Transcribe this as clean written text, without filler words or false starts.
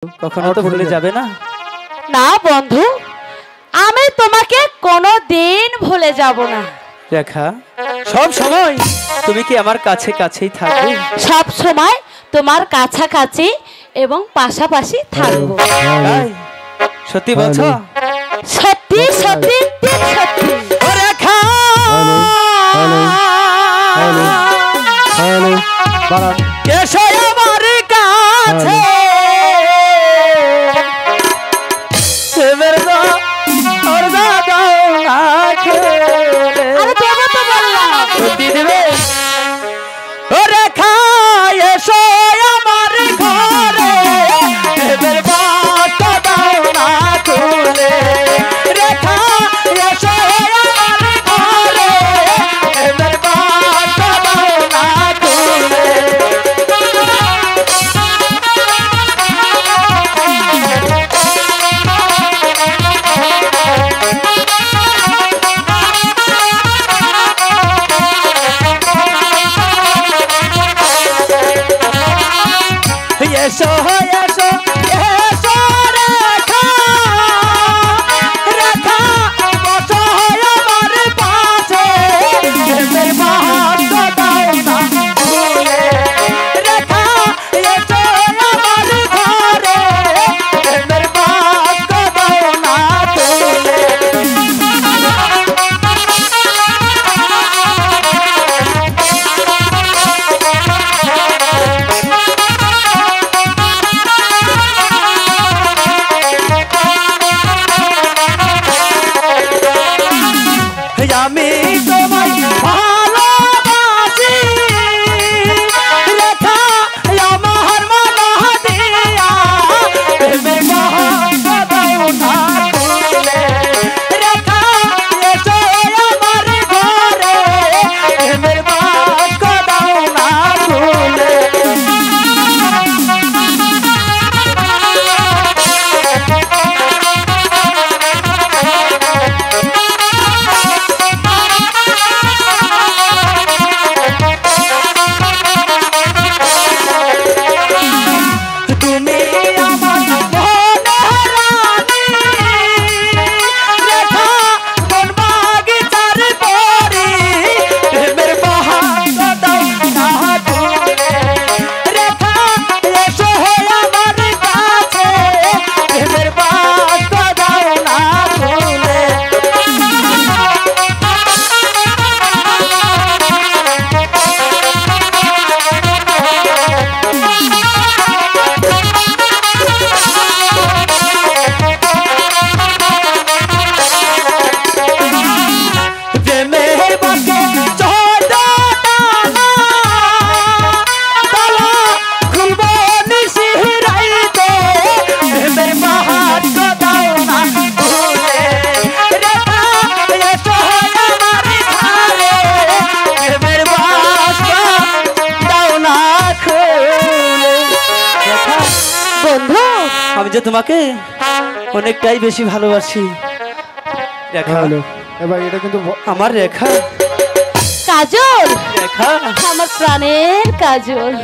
কখনো তো ভুলে যাবে না? না বন্ধু, আমি তোমাকে কোনোদিন ভুলে যাব না। রেখা, সব সময় তুমি কি আমার কাছে কাছেই থাকবে? সব সময় তোমার কাছাকাছি এবং পাশাপাশি থাকবো। তাই? সত্যি বলছো? সত্যি সত্যি সত্যি। ও রেখা, এসো আমার কাছে। সত্যি দেবে? ও রেখা, এসো আমার ঘরে, এবার বাঁশটা দাও না খুলে। রেখা, এসো আমার ঘরে, এবার বাঁশটা দাও না খুলে। এসো এসো এসো রেখা, রেখা বসো আমার পাশে, এবার বাঁশটা দাও না খুলে। রেখা, এসো আমার ঘরে, এবার বাঁশটা দাও না খুলে। আমি তোমায় ভালোবাসি রেখা, আমার মন দিয়া প্রেমের মহব্বত দাও না খুলে। রেখা, এসো আমার ঘরে, প্রেমের বাঁশটা দাও না খুলে। তুমি আমার মনের রানী, রেখা কোন বাগিচার পরি, প্রেমের বাঁশটা দাও না খুলে। রেখা, এসো আমার কাছে, প্রেমের বাঁশটা দাও না খুলে। প্রেমের বাঁকে চড়া টানা, তালা খুলব নিশিরাইতে, প্রেমের বাঁশটা দাও না খুলে। রেখা, এসো আমার ঘরে, প্রেমের বাঁশটা দাও না খুলে। রেখা, বন্ধু, আমি যে তোমাকে অনেকটাই বেশি ভালোবাসি। রেখা, এবার এটা কিন্তু আমার রেখা, কাজল, রেখা। আমার প্রাণের কাজল।